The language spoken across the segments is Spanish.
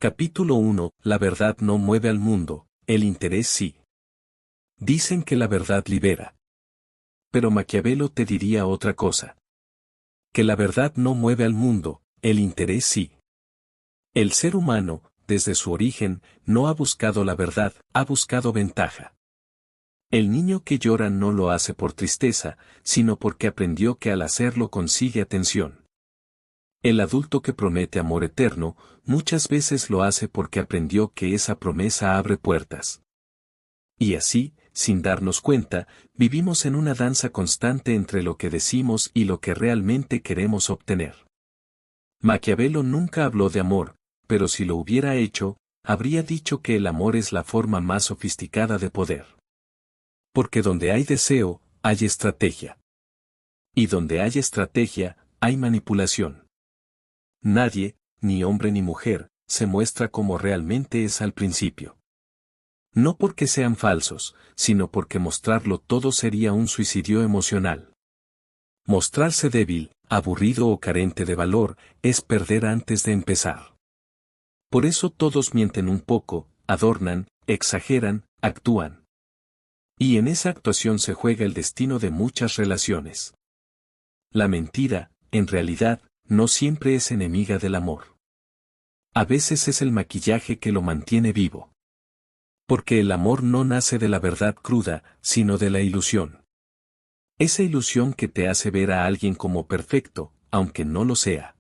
Capítulo 1. La verdad no mueve al mundo, el interés sí. Dicen que la verdad libera. Pero Maquiavelo te diría otra cosa. Que la verdad no mueve al mundo, el interés sí. El ser humano, desde su origen, no ha buscado la verdad, ha buscado ventaja. El niño que llora no lo hace por tristeza, sino porque aprendió que al hacerlo consigue atención. El adulto que promete amor eterno, muchas veces lo hace porque aprendió que esa promesa abre puertas. Y así, sin darnos cuenta, vivimos en una danza constante entre lo que decimos y lo que realmente queremos obtener. Maquiavelo nunca habló de amor, pero si lo hubiera hecho, habría dicho que el amor es la forma más sofisticada de poder. Porque donde hay deseo, hay estrategia. Y donde hay estrategia, hay manipulación. Nadie, ni hombre ni mujer, se muestra como realmente es al principio. No porque sean falsos, sino porque mostrarlo todo sería un suicidio emocional. Mostrarse débil, aburrido o carente de valor, es perder antes de empezar. Por eso todos mienten un poco, adornan, exageran, actúan. Y en esa actuación se juega el destino de muchas relaciones. La mentira, en realidad, no siempre es enemiga del amor. A veces es el maquillaje que lo mantiene vivo. Porque el amor no nace de la verdad cruda, sino de la ilusión. Esa ilusión que te hace ver a alguien como perfecto, aunque no lo sea.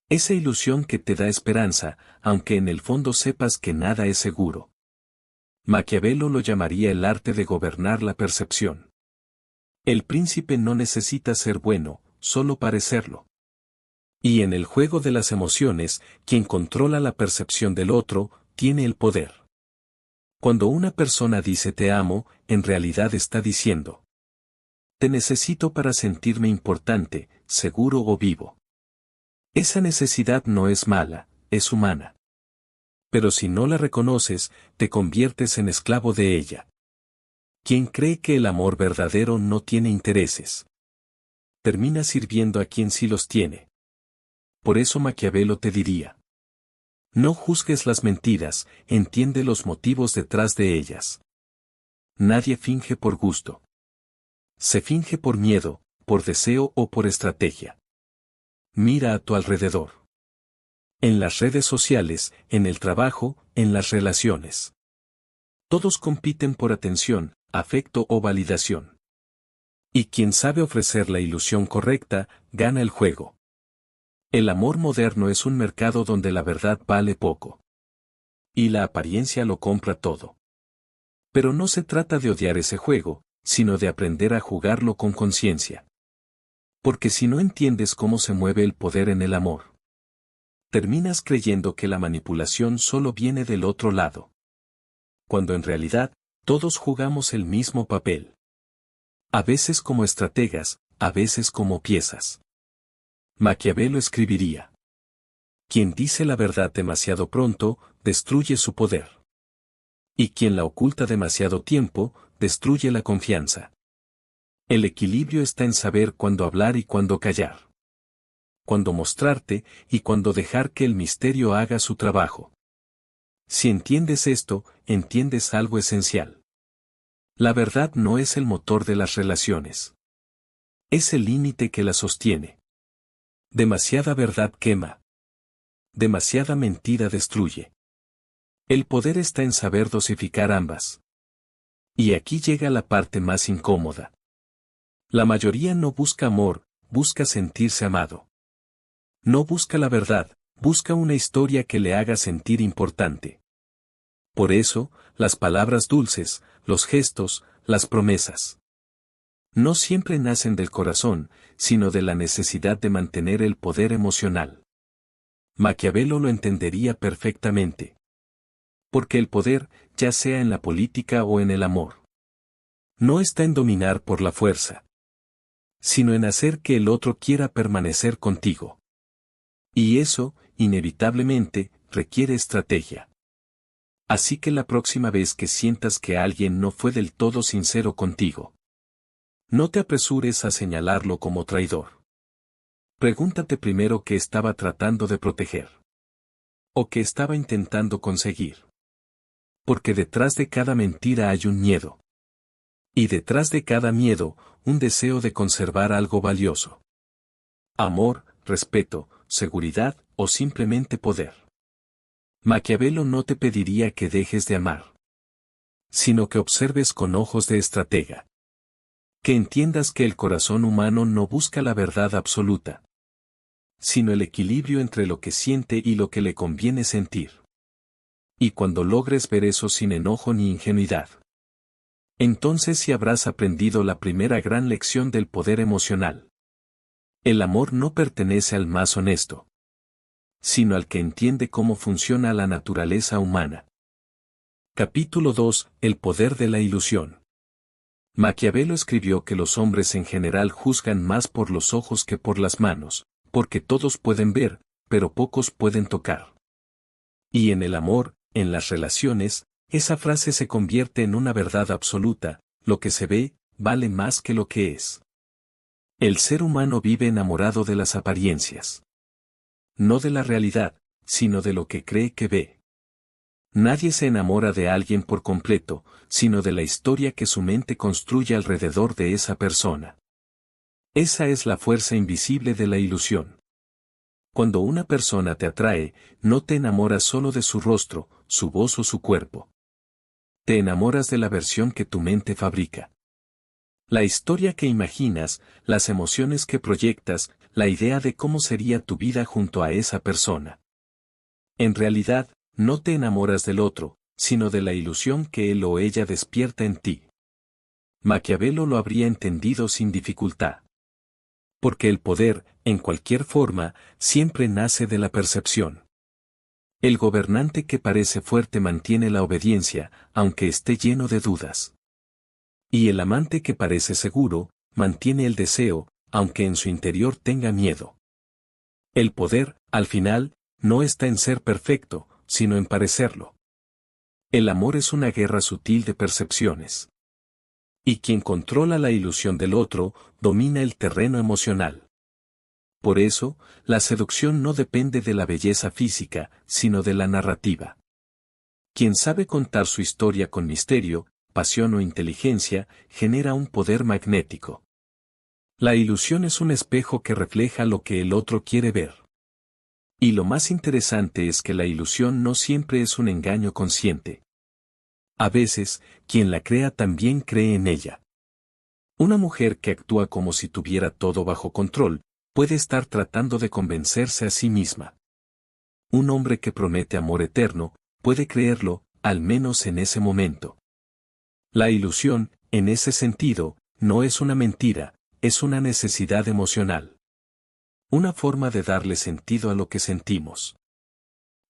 Esa ilusión que te da esperanza, aunque en el fondo sepas que nada es seguro. Maquiavelo lo llamaría el arte de gobernar la percepción. El príncipe no necesita ser bueno, solo parecerlo. Y en el juego de las emociones, quien controla la percepción del otro, tiene el poder. Cuando una persona dice te amo, en realidad está diciendo: te necesito para sentirme importante, seguro o vivo. Esa necesidad no es mala, es humana. Pero si no la reconoces, te conviertes en esclavo de ella. Quien cree que el amor verdadero no tiene intereses, termina sirviendo a quien sí los tiene. Por eso Maquiavelo te diría: no juzgues las mentiras, entiende los motivos detrás de ellas. Nadie finge por gusto. Se finge por miedo, por deseo o por estrategia. Mira a tu alrededor. En las redes sociales, en el trabajo, en las relaciones. Todos compiten por atención, afecto o validación. Y quien sabe ofrecer la ilusión correcta, gana el juego. El amor moderno es un mercado donde la verdad vale poco. Y la apariencia lo compra todo. Pero no se trata de odiar ese juego, sino de aprender a jugarlo con conciencia. Porque si no entiendes cómo se mueve el poder en el amor, terminas creyendo que la manipulación solo viene del otro lado. Cuando en realidad, todos jugamos el mismo papel. A veces como estrategas, a veces como piezas. Maquiavelo escribiría: quien dice la verdad demasiado pronto, destruye su poder. Y quien la oculta demasiado tiempo, destruye la confianza. El equilibrio está en saber cuándo hablar y cuándo callar. Cuándo mostrarte, y cuándo dejar que el misterio haga su trabajo. Si entiendes esto, entiendes algo esencial. La verdad no es el motor de las relaciones. Es el límite que la sostiene. Demasiada verdad quema. Demasiada mentira destruye. El poder está en saber dosificar ambas. Y aquí llega la parte más incómoda. La mayoría no busca amor, busca sentirse amado. No busca la verdad, busca una historia que le haga sentir importante. Por eso, las palabras dulces, los gestos, las promesas, no siempre nacen del corazón, sino de la necesidad de mantener el poder emocional. Maquiavelo lo entendería perfectamente. Porque el poder, ya sea en la política o en el amor, no está en dominar por la fuerza, sino en hacer que el otro quiera permanecer contigo. Y eso, inevitablemente, requiere estrategia. Así que la próxima vez que sientas que alguien no fue del todo sincero contigo, no te apresures a señalarlo como traidor. Pregúntate primero qué estaba tratando de proteger. o que estaba intentando conseguir. Porque detrás de cada mentira hay un miedo. Y detrás de cada miedo, un deseo de conservar algo valioso. Amor, respeto, seguridad o simplemente poder. Maquiavelo no te pediría que dejes de amar, sino que observes con ojos de estratega. Que entiendas que el corazón humano no busca la verdad absoluta, sino el equilibrio entre lo que siente y lo que le conviene sentir. Y cuando logres ver eso sin enojo ni ingenuidad, entonces sí habrás aprendido la primera gran lección del poder emocional. El amor no pertenece al más honesto, sino al que entiende cómo funciona la naturaleza humana. Capítulo 2. El poder de la ilusión. Maquiavelo escribió que los hombres en general juzgan más por los ojos que por las manos, porque todos pueden ver, pero pocos pueden tocar. Y en el amor, en las relaciones, esa frase se convierte en una verdad absoluta: lo que se ve, vale más que lo que es. El ser humano vive enamorado de las apariencias. No de la realidad, sino de lo que cree que ve. Nadie se enamora de alguien por completo, sino de la historia que su mente construye alrededor de esa persona. Esa es la fuerza invisible de la ilusión. Cuando una persona te atrae, no te enamoras solo de su rostro, su voz o su cuerpo. Te enamoras de la versión que tu mente fabrica. La historia que imaginas, las emociones que proyectas, la idea de cómo sería tu vida junto a esa persona. En realidad, no te enamoras del otro, sino de la ilusión que él o ella despierta en ti. Maquiavelo lo habría entendido sin dificultad. Porque el poder, en cualquier forma, siempre nace de la percepción. El gobernante que parece fuerte mantiene la obediencia, aunque esté lleno de dudas. Y el amante que parece seguro, mantiene el deseo, aunque en su interior tenga miedo. El poder, al final, no está en ser perfecto, sino en parecerlo. El amor es una guerra sutil de percepciones. Y quien controla la ilusión del otro, domina el terreno emocional. Por eso, la seducción no depende de la belleza física, sino de la narrativa. Quien sabe contar su historia con misterio, pasión o inteligencia, genera un poder magnético. La ilusión es un espejo que refleja lo que el otro quiere ver. Y lo más interesante es que la ilusión no siempre es un engaño consciente. A veces, quien la crea también cree en ella. Una mujer que actúa como si tuviera todo bajo control, puede estar tratando de convencerse a sí misma. Un hombre que promete amor eterno, puede creerlo, al menos en ese momento. La ilusión, en ese sentido, no es una mentira, es una necesidad emocional. Una forma de darle sentido a lo que sentimos.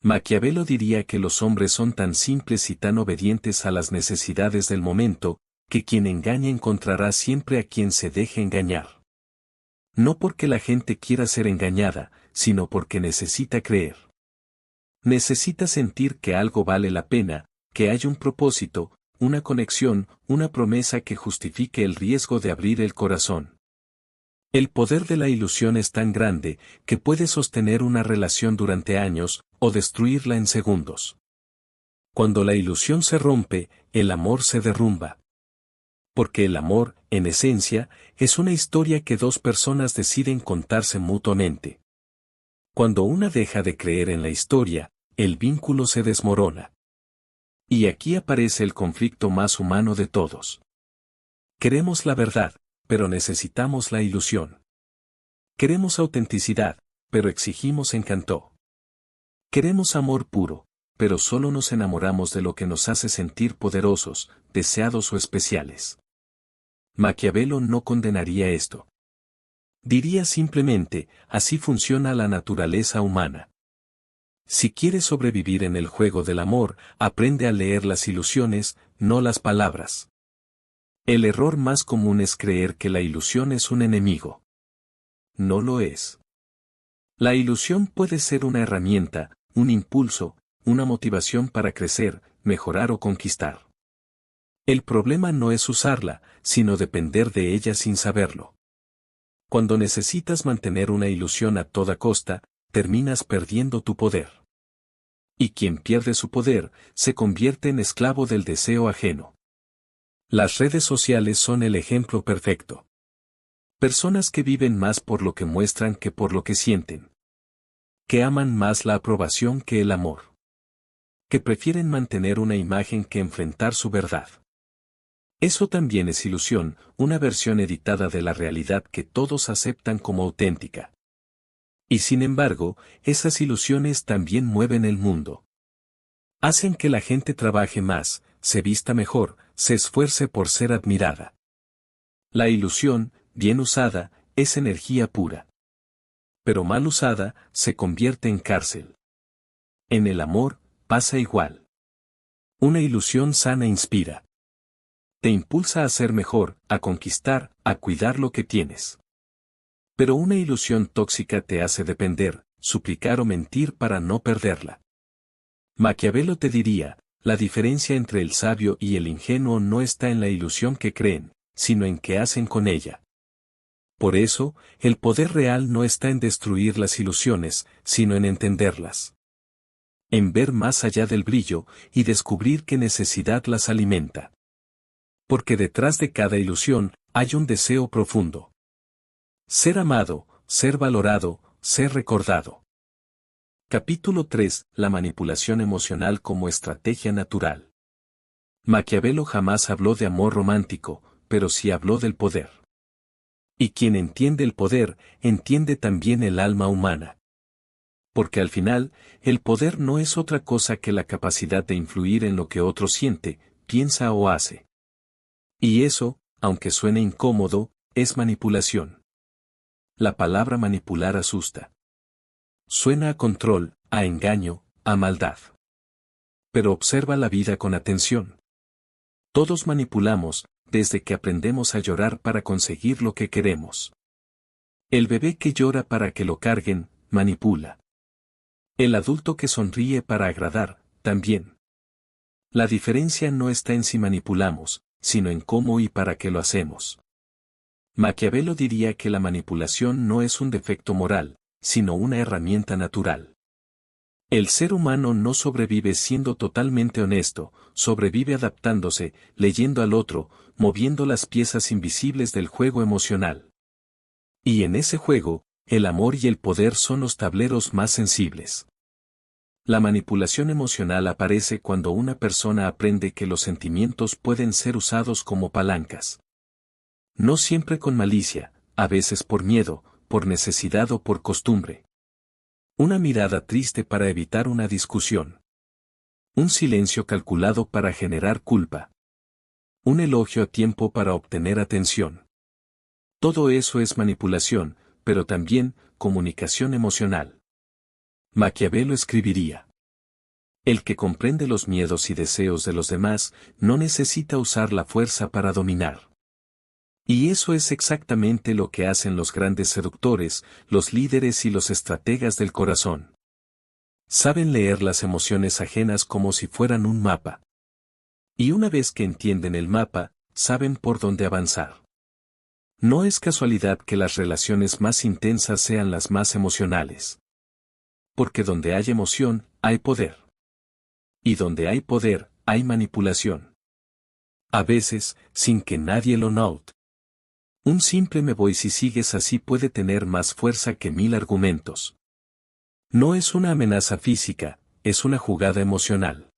Maquiavelo diría que los hombres son tan simples y tan obedientes a las necesidades del momento, que quien engaña encontrará siempre a quien se deje engañar. No porque la gente quiera ser engañada, sino porque necesita creer. Necesita sentir que algo vale la pena, que hay un propósito, una conexión, una promesa que justifique el riesgo de abrir el corazón. El poder de la ilusión es tan grande, que puede sostener una relación durante años, o destruirla en segundos. Cuando la ilusión se rompe, el amor se derrumba. Porque el amor, en esencia, es una historia que dos personas deciden contarse mutuamente. Cuando una deja de creer en la historia, el vínculo se desmorona. Y aquí aparece el conflicto más humano de todos. Queremos la verdad, pero necesitamos la ilusión. Queremos autenticidad, pero exigimos encanto. Queremos amor puro, pero solo nos enamoramos de lo que nos hace sentir poderosos, deseados o especiales. Maquiavelo no condenaría esto. Diría simplemente: así funciona la naturaleza humana. Si quieres sobrevivir en el juego del amor, aprende a leer las ilusiones, no las palabras. El error más común es creer que la ilusión es un enemigo. No lo es. La ilusión puede ser una herramienta, un impulso, una motivación para crecer, mejorar o conquistar. El problema no es usarla, sino depender de ella sin saberlo. Cuando necesitas mantener una ilusión a toda costa, terminas perdiendo tu poder. Y quien pierde su poder, se convierte en esclavo del deseo ajeno. Las redes sociales son el ejemplo perfecto. Personas que viven más por lo que muestran que por lo que sienten. Que aman más la aprobación que el amor. Que prefieren mantener una imagen que enfrentar su verdad. Eso también es ilusión, una versión editada de la realidad que todos aceptan como auténtica. Y sin embargo, esas ilusiones también mueven el mundo. Hacen que la gente trabaje más, se vista mejor, se esfuerce por ser admirada. La ilusión, bien usada, es energía pura. Pero mal usada, se convierte en cárcel. En el amor, pasa igual. Una ilusión sana inspira. Te impulsa a ser mejor, a conquistar, a cuidar lo que tienes. Pero una ilusión tóxica te hace depender, suplicar o mentir para no perderla. Maquiavelo te diría, la diferencia entre el sabio y el ingenuo no está en la ilusión que creen, sino en qué hacen con ella. Por eso, el poder real no está en destruir las ilusiones, sino en entenderlas. En ver más allá del brillo, y descubrir qué necesidad las alimenta. Porque detrás de cada ilusión, hay un deseo profundo. Ser amado, ser valorado, ser recordado. Capítulo 3. La manipulación emocional como estrategia natural. Maquiavelo jamás habló de amor romántico, pero sí habló del poder. Y quien entiende el poder, entiende también el alma humana. Porque al final, el poder no es otra cosa que la capacidad de influir en lo que otro siente, piensa o hace. Y eso, aunque suene incómodo, es manipulación. La palabra manipular asusta. Suena a control, a engaño, a maldad. Pero observa la vida con atención. Todos manipulamos, desde que aprendemos a llorar para conseguir lo que queremos. El bebé que llora para que lo carguen, manipula. El adulto que sonríe para agradar, también. La diferencia no está en si manipulamos, sino en cómo y para qué lo hacemos. Maquiavelo diría que la manipulación no es un defecto moral, sino una herramienta natural. El ser humano no sobrevive siendo totalmente honesto, sobrevive adaptándose, leyendo al otro, moviendo las piezas invisibles del juego emocional. Y en ese juego, el amor y el poder son los tableros más sensibles. La manipulación emocional aparece cuando una persona aprende que los sentimientos pueden ser usados como palancas. No siempre con malicia, a veces por miedo, por necesidad o por costumbre. Una mirada triste para evitar una discusión. Un silencio calculado para generar culpa. Un elogio a tiempo para obtener atención. Todo eso es manipulación, pero también comunicación emocional. Maquiavelo escribiría: el que comprende los miedos y deseos de los demás, no necesita usar la fuerza para dominar. Y eso es exactamente lo que hacen los grandes seductores, los líderes y los estrategas del corazón. Saben leer las emociones ajenas como si fueran un mapa. Y una vez que entienden el mapa, saben por dónde avanzar. No es casualidad que las relaciones más intensas sean las más emocionales. Porque donde hay emoción, hay poder. Y donde hay poder, hay manipulación. A veces, sin que nadie lo note. Un simple me voy si sigues así puede tener más fuerza que 1000 argumentos. No es una amenaza física, es una jugada emocional.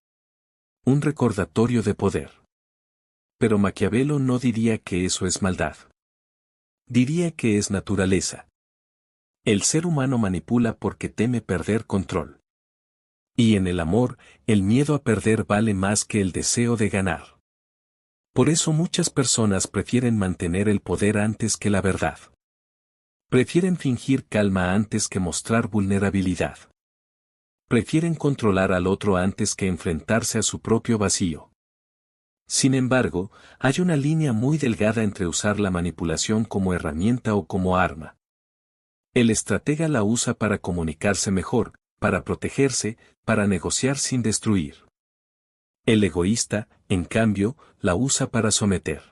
Un recordatorio de poder. Pero Maquiavelo no diría que eso es maldad. Diría que es naturaleza. El ser humano manipula porque teme perder control. Y en el amor, el miedo a perder vale más que el deseo de ganar. Por eso muchas personas prefieren mantener el poder antes que la verdad. Prefieren fingir calma antes que mostrar vulnerabilidad. Prefieren controlar al otro antes que enfrentarse a su propio vacío. Sin embargo, hay una línea muy delgada entre usar la manipulación como herramienta o como arma. El estratega la usa para comunicarse mejor, para protegerse, para negociar sin destruir. El egoísta, en cambio, la usa para someter.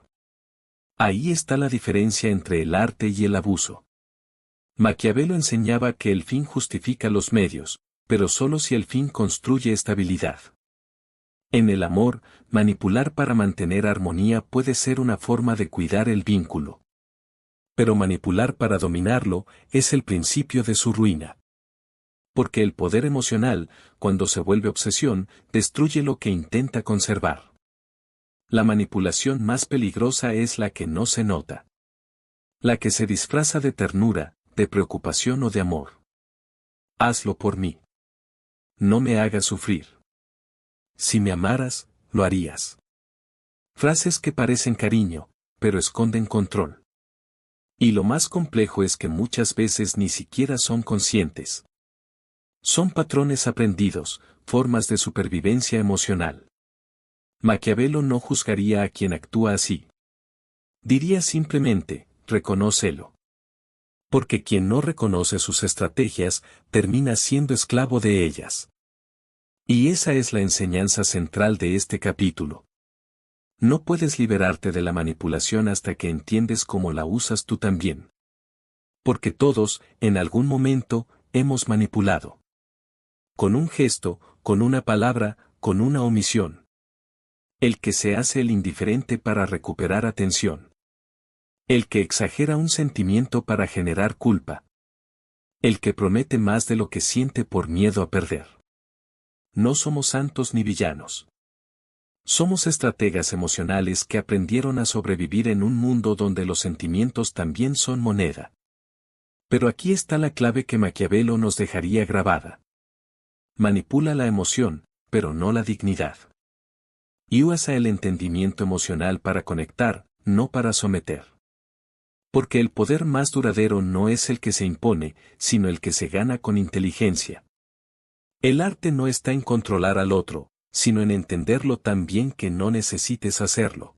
Ahí está la diferencia entre el arte y el abuso. Maquiavelo enseñaba que el fin justifica los medios, pero solo si el fin construye estabilidad. En el amor, manipular para mantener armonía puede ser una forma de cuidar el vínculo. Pero manipular para dominarlo es el principio de su ruina. Porque el poder emocional, cuando se vuelve obsesión, destruye lo que intenta conservar. La manipulación más peligrosa es la que no se nota. La que se disfraza de ternura, de preocupación o de amor. Hazlo por mí. No me hagas sufrir. Si me amaras, lo harías. Frases que parecen cariño, pero esconden control. Y lo más complejo es que muchas veces ni siquiera son conscientes. Son patrones aprendidos, formas de supervivencia emocional. Maquiavelo no juzgaría a quien actúa así. Diría simplemente, reconócelo. Porque quien no reconoce sus estrategias, termina siendo esclavo de ellas. Y esa es la enseñanza central de este capítulo. No puedes liberarte de la manipulación hasta que entiendes cómo la usas tú también. Porque todos, en algún momento, hemos manipulado. Con un gesto, con una palabra, con una omisión. El que se hace el indiferente para recuperar atención. El que exagera un sentimiento para generar culpa. El que promete más de lo que siente por miedo a perder. No somos santos ni villanos. Somos estrategas emocionales que aprendieron a sobrevivir en un mundo donde los sentimientos también son moneda. Pero aquí está la clave que Maquiavelo nos dejaría grabada. Manipula la emoción, pero no la dignidad. Y usa el entendimiento emocional para conectar, no para someter. Porque el poder más duradero no es el que se impone, sino el que se gana con inteligencia. El arte no está en controlar al otro, sino en entenderlo tan bien que no necesites hacerlo.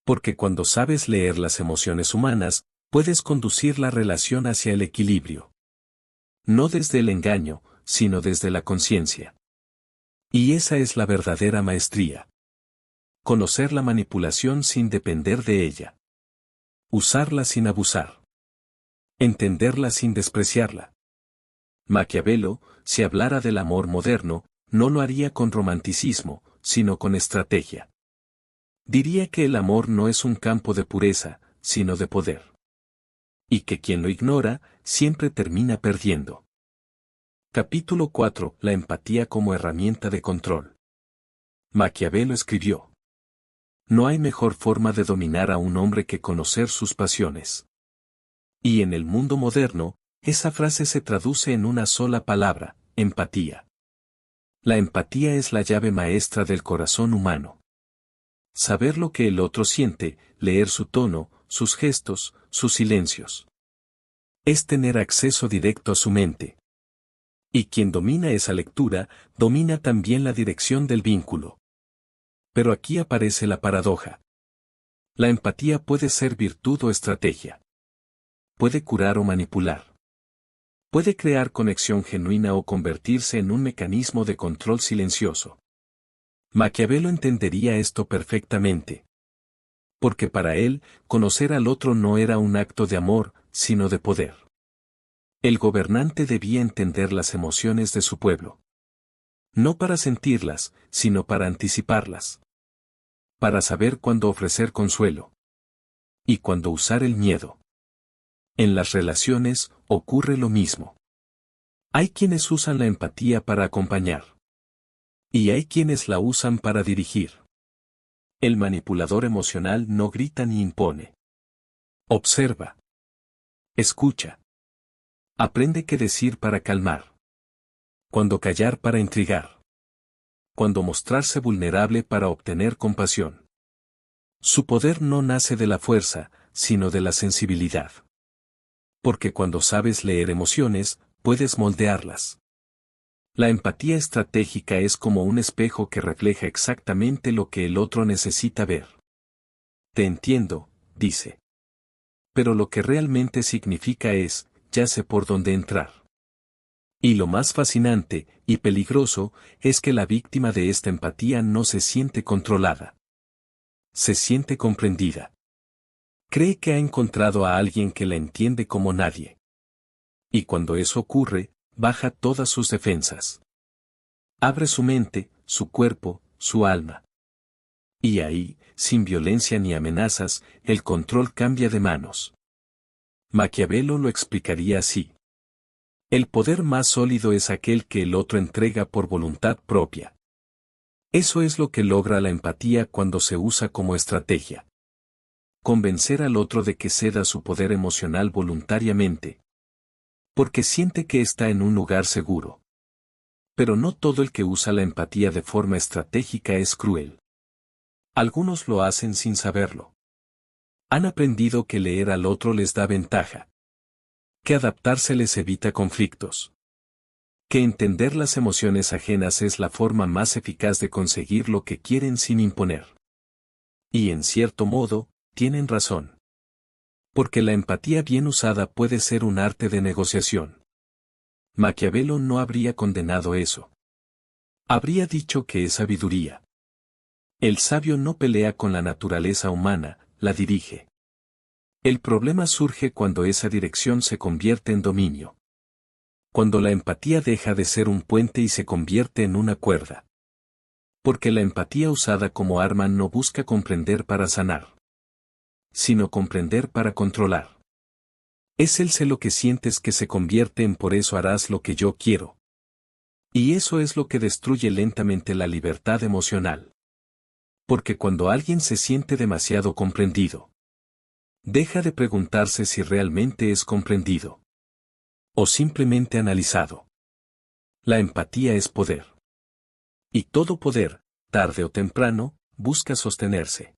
Porque cuando sabes leer las emociones humanas, puedes conducir la relación hacia el equilibrio. No desde el engaño, sino desde la conciencia. Y esa es la verdadera maestría. Conocer la manipulación sin depender de ella. Usarla sin abusar. Entenderla sin despreciarla. Maquiavelo, si hablara del amor moderno, no lo haría con romanticismo, sino con estrategia. Diría que el amor no es un campo de pureza, sino de poder. Y que quien lo ignora, siempre termina perdiendo. Capítulo 4. La empatía como herramienta de control. Maquiavelo escribió: no hay mejor forma de dominar a un hombre que conocer sus pasiones. Y en el mundo moderno, esa frase se traduce en una sola palabra: empatía. La empatía es la llave maestra del corazón humano. Saber lo que el otro siente, leer su tono, sus gestos, sus silencios. Es tener acceso directo a su mente. Y quien domina esa lectura, domina también la dirección del vínculo. Pero aquí aparece la paradoja. La empatía puede ser virtud o estrategia. Puede curar o manipular. Puede crear conexión genuina o convertirse en un mecanismo de control silencioso. Maquiavelo entendería esto perfectamente. Porque para él, conocer al otro no era un acto de amor, sino de poder. El gobernante debía entender las emociones de su pueblo. No para sentirlas, sino para anticiparlas. Para saber cuándo ofrecer consuelo. Y cuándo usar el miedo. En las relaciones, ocurre lo mismo. Hay quienes usan la empatía para acompañar. Y hay quienes la usan para dirigir. El manipulador emocional no grita ni impone. Observa. Escucha. Aprende qué decir para calmar. Cuándo callar para intrigar. Cuándo mostrarse vulnerable para obtener compasión. Su poder no nace de la fuerza, sino de la sensibilidad. Porque cuando sabes leer emociones, puedes moldearlas. La empatía estratégica es como un espejo que refleja exactamente lo que el otro necesita ver. Te entiendo, dice. Pero lo que realmente significa es, ya sé por dónde entrar. Y lo más fascinante, y peligroso, es que la víctima de esta empatía no se siente controlada. Se siente comprendida. Cree que ha encontrado a alguien que la entiende como nadie. Y cuando eso ocurre, baja todas sus defensas. Abre su mente, su cuerpo, su alma. Y ahí, sin violencia ni amenazas, el control cambia de manos. Maquiavelo lo explicaría así. El poder más sólido es aquel que el otro entrega por voluntad propia. Eso es lo que logra la empatía cuando se usa como estrategia. Convencer al otro de que ceda su poder emocional voluntariamente. Porque siente que está en un lugar seguro. Pero no todo el que usa la empatía de forma estratégica es cruel. Algunos lo hacen sin saberlo. Han aprendido que leer al otro les da ventaja. Que adaptarse les evita conflictos. Que entender las emociones ajenas es la forma más eficaz de conseguir lo que quieren sin imponer. Y en cierto modo, tienen razón. Porque la empatía bien usada puede ser un arte de negociación. Maquiavelo no habría condenado eso. Habría dicho que es sabiduría. El sabio no pelea con la naturaleza humana, la dirige. El problema surge cuando esa dirección se convierte en dominio. Cuando la empatía deja de ser un puente y se convierte en una cuerda. Porque la empatía usada como arma no busca comprender para sanar, sino comprender para controlar. Es el celo que sientes que se convierte en por eso harás lo que yo quiero. Y eso es lo que destruye lentamente la libertad emocional. Porque cuando alguien se siente demasiado comprendido, deja de preguntarse si realmente es comprendido. O simplemente analizado. La empatía es poder. Y todo poder, tarde o temprano, busca sostenerse.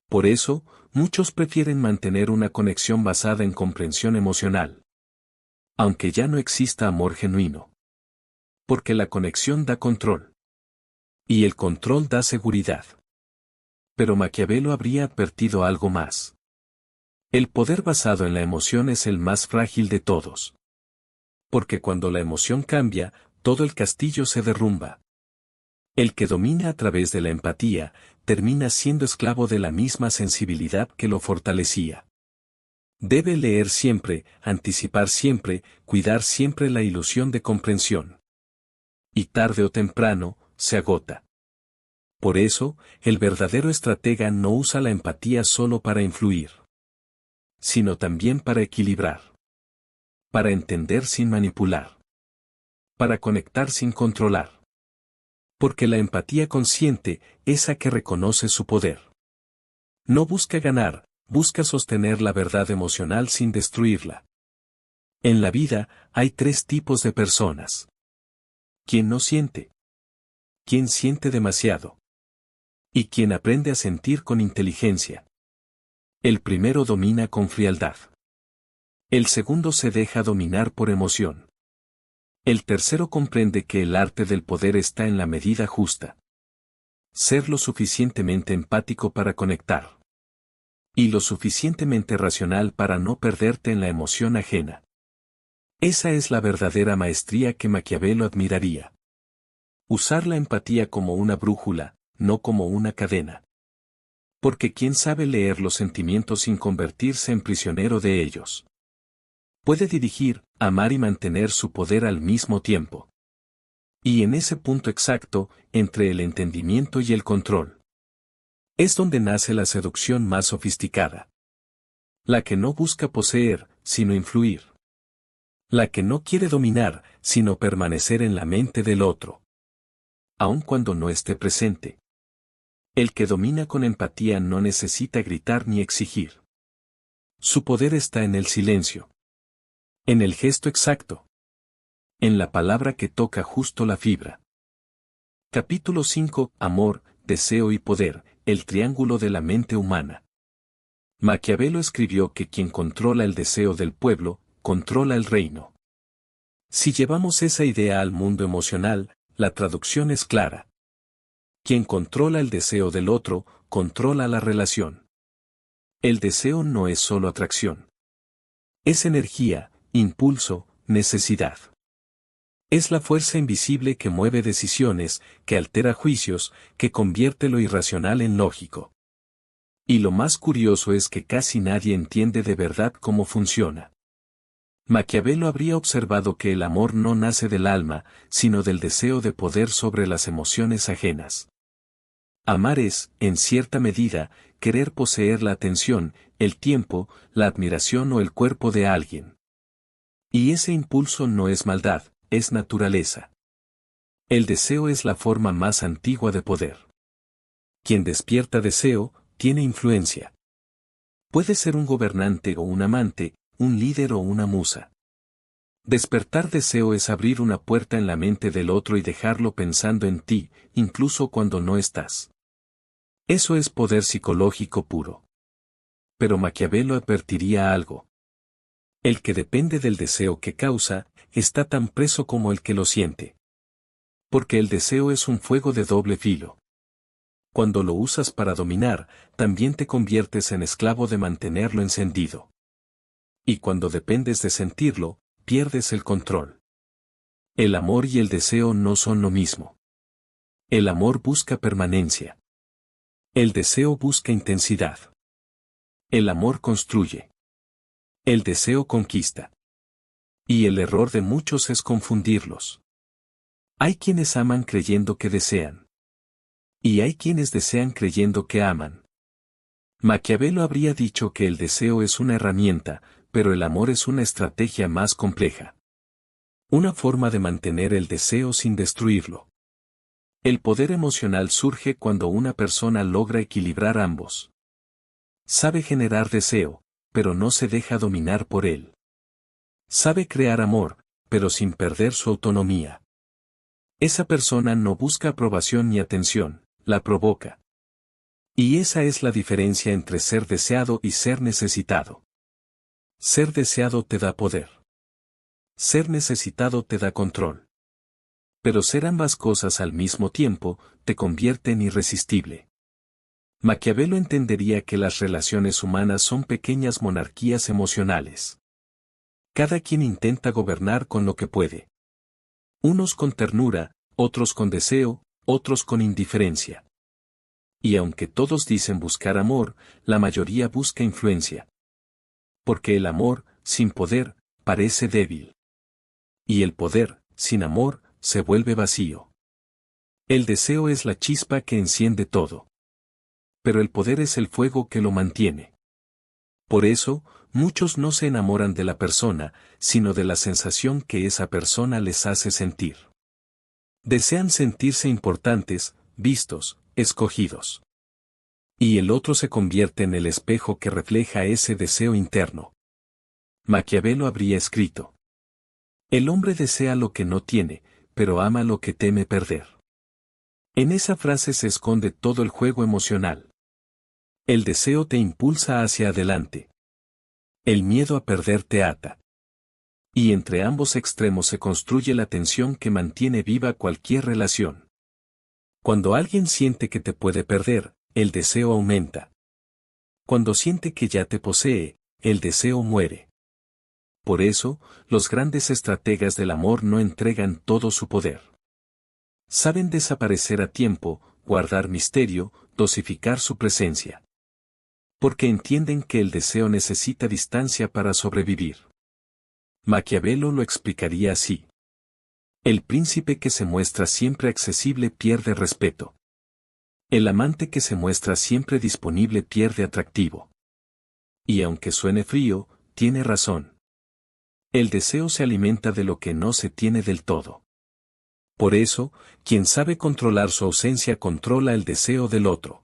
Por eso, muchos prefieren mantener una conexión basada en comprensión emocional. Aunque ya no exista amor genuino. Porque la conexión da control. Y el control da seguridad. Pero Maquiavelo habría advertido algo más. El poder basado en la emoción es el más frágil de todos. Porque cuando la emoción cambia, todo el castillo se derrumba. El que domina a través de la empatía, termina siendo esclavo de la misma sensibilidad que lo fortalecía. Debe leer siempre, anticipar siempre, cuidar siempre la ilusión de comprensión. Y tarde o temprano, se agota. Por eso, el verdadero estratega no usa la empatía solo para influir, sino también para equilibrar. Para entender sin manipular. Para conectar sin controlar. Porque la empatía consciente, esa que reconoce su poder. No busca ganar, busca sostener la verdad emocional sin destruirla. En la vida, hay tres tipos de personas. Quien no siente. Quien siente demasiado. Y quien aprende a sentir con inteligencia. El primero domina con frialdad. El segundo se deja dominar por emoción. El tercero comprende que el arte del poder está en la medida justa. Ser lo suficientemente empático para conectar. Y lo suficientemente racional para no perderte en la emoción ajena. Esa es la verdadera maestría que Maquiavelo admiraría. Usar la empatía como una brújula, no como una cadena. Porque quien sabe leer los sentimientos sin convertirse en prisionero de ellos, puede dirigir, amar y mantener su poder al mismo tiempo. Y en ese punto exacto, entre el entendimiento y el control, es donde nace la seducción más sofisticada. La que no busca poseer, sino influir. La que no quiere dominar, sino permanecer en la mente del otro. Aun cuando no esté presente. El que domina con empatía no necesita gritar ni exigir. Su poder está en el silencio. En el gesto exacto. En la palabra que toca justo la fibra. Capítulo 5. Amor, deseo y poder, el triángulo de la mente humana. Maquiavelo escribió que quien controla el deseo del pueblo, controla el reino. Si llevamos esa idea al mundo emocional, la traducción es clara. Quien controla el deseo del otro, controla la relación. El deseo no es solo atracción. Es energía, impulso, necesidad. Es la fuerza invisible que mueve decisiones, que altera juicios, que convierte lo irracional en lógico. Y lo más curioso es que casi nadie entiende de verdad cómo funciona. Maquiavelo habría observado que el amor no nace del alma, sino del deseo de poder sobre las emociones ajenas. Amar es, en cierta medida, querer poseer la atención, el tiempo, la admiración o el cuerpo de alguien. Y ese impulso no es maldad, es naturaleza. El deseo es la forma más antigua de poder. Quien despierta deseo, tiene influencia. Puede ser un gobernante o un amante, un líder o una musa. Despertar deseo es abrir una puerta en la mente del otro y dejarlo pensando en ti, incluso cuando no estás. Eso es poder psicológico puro. Pero Maquiavelo advertiría algo. El que depende del deseo que causa, está tan preso como el que lo siente. Porque el deseo es un fuego de doble filo. Cuando lo usas para dominar, también te conviertes en esclavo de mantenerlo encendido. Y cuando dependes de sentirlo, pierdes el control. El amor y el deseo no son lo mismo. El amor busca permanencia. El deseo busca intensidad. El amor construye. El deseo conquista. Y el error de muchos es confundirlos. Hay quienes aman creyendo que desean. Y hay quienes desean creyendo que aman. Maquiavelo habría dicho que el deseo es una herramienta, pero el amor es una estrategia más compleja. Una forma de mantener el deseo sin destruirlo. El poder emocional surge cuando una persona logra equilibrar ambos. Sabe generar deseo, pero no se deja dominar por él. Sabe crear amor, pero sin perder su autonomía. Esa persona no busca aprobación ni atención, la provoca. Y esa es la diferencia entre ser deseado y ser necesitado. Ser deseado te da poder. Ser necesitado te da control. Pero ser ambas cosas al mismo tiempo, te convierte en irresistible. Maquiavelo entendería que las relaciones humanas son pequeñas monarquías emocionales. Cada quien intenta gobernar con lo que puede. Unos con ternura, otros con deseo, otros con indiferencia. Y aunque todos dicen buscar amor, la mayoría busca influencia. Porque el amor, sin poder, parece débil. Y el poder, sin amor, se vuelve vacío. El deseo es la chispa que enciende todo. Pero el poder es el fuego que lo mantiene. Por eso, muchos no se enamoran de la persona, sino de la sensación que esa persona les hace sentir. Desean sentirse importantes, vistos, escogidos. Y el otro se convierte en el espejo que refleja ese deseo interno. Maquiavelo habría escrito: el hombre desea lo que no tiene, pero ama lo que teme perder. En esa frase se esconde todo el juego emocional. El deseo te impulsa hacia adelante. El miedo a perder te ata. Y entre ambos extremos se construye la tensión que mantiene viva cualquier relación. Cuando alguien siente que te puede perder, el deseo aumenta. Cuando siente que ya te posee, el deseo muere. Por eso, los grandes estrategas del amor no entregan todo su poder. Saben desaparecer a tiempo, guardar misterio, dosificar su presencia. Porque entienden que el deseo necesita distancia para sobrevivir. Maquiavelo lo explicaría así. El príncipe que se muestra siempre accesible pierde respeto. El amante que se muestra siempre disponible pierde atractivo. Y aunque suene frío, tiene razón. El deseo se alimenta de lo que no se tiene del todo. Por eso, quien sabe controlar su ausencia controla el deseo del otro.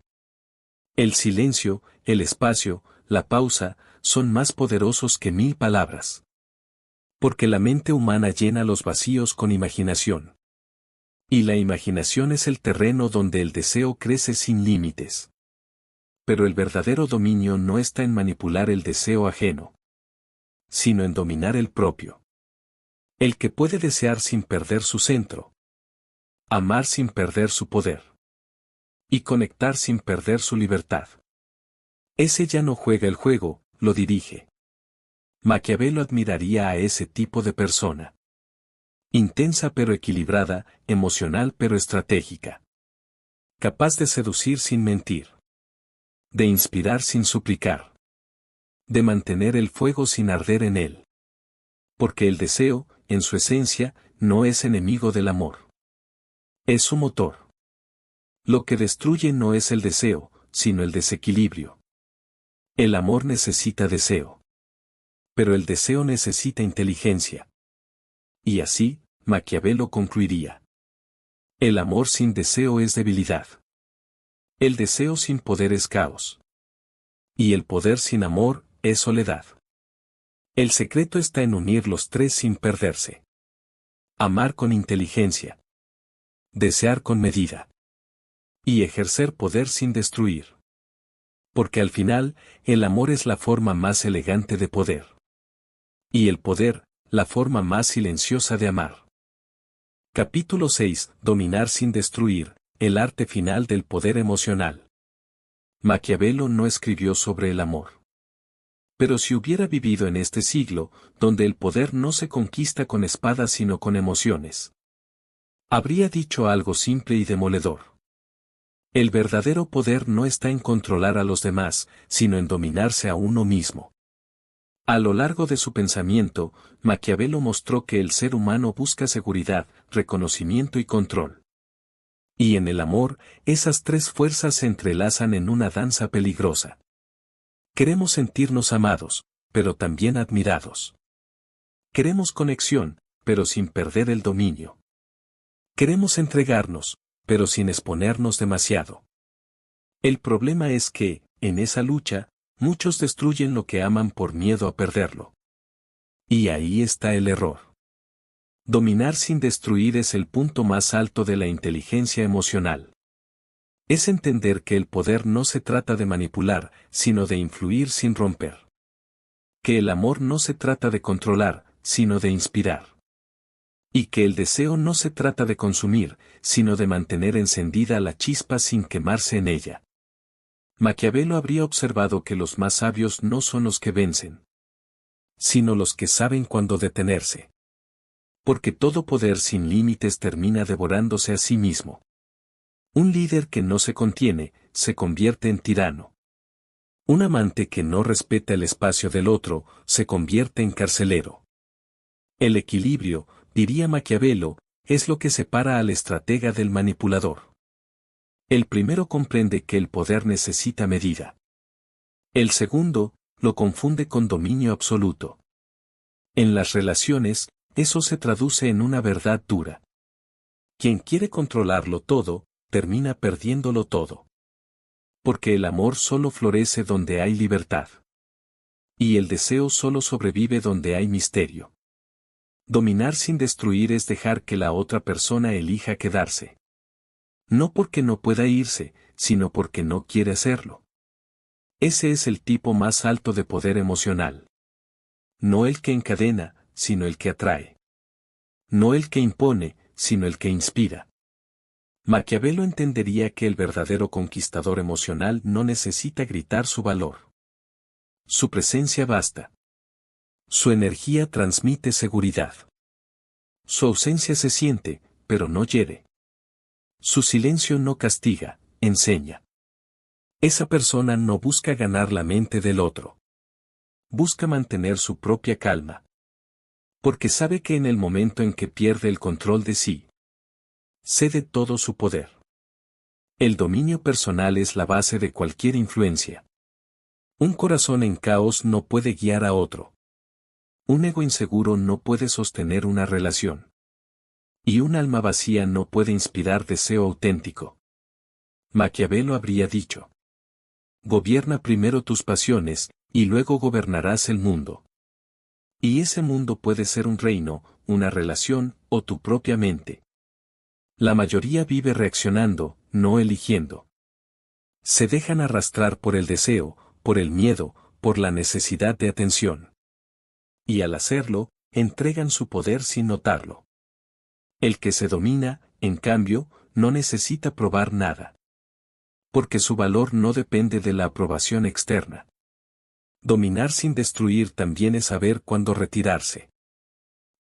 El silencio, el espacio, la pausa, son más poderosos que 1000 palabras. Porque la mente humana llena los vacíos con imaginación. Y la imaginación es el terreno donde el deseo crece sin límites. Pero el verdadero dominio no está en manipular el deseo ajeno, sino en dominar el propio. El que puede desear sin perder su centro. Amar sin perder su poder. Y conectar sin perder su libertad. Ese ya no juega el juego, lo dirige. Maquiavelo admiraría a ese tipo de persona. Intensa pero equilibrada, emocional pero estratégica. Capaz de seducir sin mentir. De inspirar sin suplicar. De mantener el fuego sin arder en él. Porque el deseo, en su esencia, no es enemigo del amor. Es su motor. Lo que destruye no es el deseo, sino el desequilibrio. El amor necesita deseo. Pero el deseo necesita inteligencia. Y así, Maquiavelo concluiría. El amor sin deseo es debilidad. El deseo sin poder es caos. Y el poder sin amor es soledad. El secreto está en unir los tres sin perderse. Amar con inteligencia. Desear con medida. Y ejercer poder sin destruir. Porque al final, el amor es la forma más elegante de poder. Y el poder, la forma más silenciosa de amar. Capítulo 6. Dominar sin destruir, el arte final del poder emocional. Maquiavelo no escribió sobre el amor. Pero si hubiera vivido en este siglo, donde el poder no se conquista con espadas sino con emociones, habría dicho algo simple y demoledor. El verdadero poder no está en controlar a los demás, sino en dominarse a uno mismo. A lo largo de su pensamiento, Maquiavelo mostró que el ser humano busca seguridad, reconocimiento y control. Y en el amor, esas tres fuerzas se entrelazan en una danza peligrosa. Queremos sentirnos amados, pero también admirados. Queremos conexión, pero sin perder el dominio. Queremos entregarnos, pero sin exponernos demasiado. El problema es que, en esa lucha, muchos destruyen lo que aman por miedo a perderlo. Y ahí está el error. Dominar sin destruir es el punto más alto de la inteligencia emocional. Es entender que el poder no se trata de manipular, sino de influir sin romper. Que el amor no se trata de controlar, sino de inspirar. Y que el deseo no se trata de consumir, sino de mantener encendida la chispa sin quemarse en ella. Maquiavelo habría observado que los más sabios no son los que vencen, sino los que saben cuándo detenerse. Porque todo poder sin límites termina devorándose a sí mismo. Un líder que no se contiene, se convierte en tirano. Un amante que no respeta el espacio del otro, se convierte en carcelero. El equilibrio, diría Maquiavelo, es lo que separa al estratega del manipulador. El primero comprende que el poder necesita medida. El segundo, lo confunde con dominio absoluto. En las relaciones, eso se traduce en una verdad dura. Quien quiere controlarlo todo, termina perdiéndolo todo. Porque el amor solo florece donde hay libertad. Y el deseo solo sobrevive donde hay misterio. Dominar sin destruir es dejar que la otra persona elija quedarse. No porque no pueda irse, sino porque no quiere hacerlo. Ese es el tipo más alto de poder emocional. No el que encadena, sino el que atrae. No el que impone, sino el que inspira. Maquiavelo entendería que el verdadero conquistador emocional no necesita gritar su valor. Su presencia basta. Su energía transmite seguridad. Su ausencia se siente, pero no hiere. Su silencio no castiga, enseña. Esa persona no busca ganar la mente del otro. Busca mantener su propia calma. Porque sabe que en el momento en que pierde el control de sí, cede todo su poder. El dominio personal es la base de cualquier influencia. Un corazón en caos no puede guiar a otro. Un ego inseguro no puede sostener una relación. Y un alma vacía no puede inspirar deseo auténtico. Maquiavelo habría dicho: gobierna primero tus pasiones, y luego gobernarás el mundo. Y ese mundo puede ser un reino, una relación, o tu propia mente. La mayoría vive reaccionando, no eligiendo. Se dejan arrastrar por el deseo, por el miedo, por la necesidad de atención. Y al hacerlo, entregan su poder sin notarlo. El que se domina, en cambio, no necesita probar nada. Porque su valor no depende de la aprobación externa. Dominar sin destruir también es saber cuándo retirarse.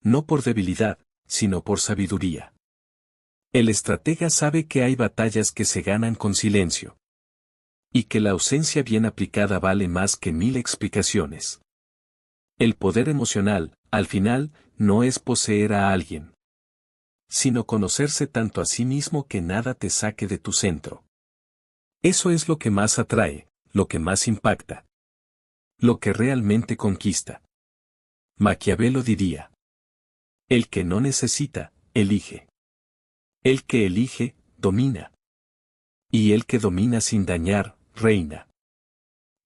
No por debilidad, sino por sabiduría. El estratega sabe que hay batallas que se ganan con silencio. Y que la ausencia bien aplicada vale más que 1000 explicaciones. El poder emocional, al final, no es poseer a alguien, sino conocerse tanto a sí mismo que nada te saque de tu centro. Eso es lo que más atrae, lo que más impacta, lo que realmente conquista. Maquiavelo diría: el que no necesita, elige. El que elige, domina. Y el que domina sin dañar, reina.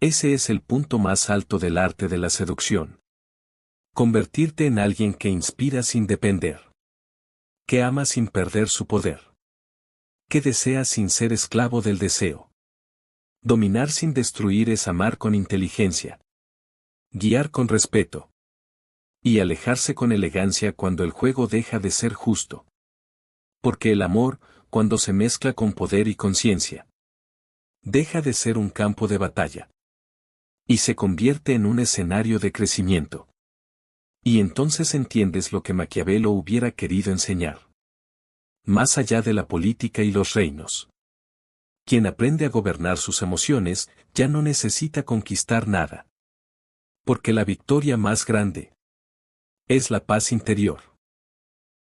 Ese es el punto más alto del arte de la seducción. Convertirte en alguien que inspira sin depender. Que ama sin perder su poder. Que desea sin ser esclavo del deseo. Dominar sin destruir es amar con inteligencia. Guiar con respeto. Y alejarse con elegancia cuando el juego deja de ser justo. Porque el amor, cuando se mezcla con poder y conciencia, deja de ser un campo de batalla. Y se convierte en un escenario de crecimiento. Y entonces entiendes lo que Maquiavelo hubiera querido enseñar. Más allá de la política y los reinos. Quien aprende a gobernar sus emociones, ya no necesita conquistar nada. Porque la victoria más grande es la paz interior.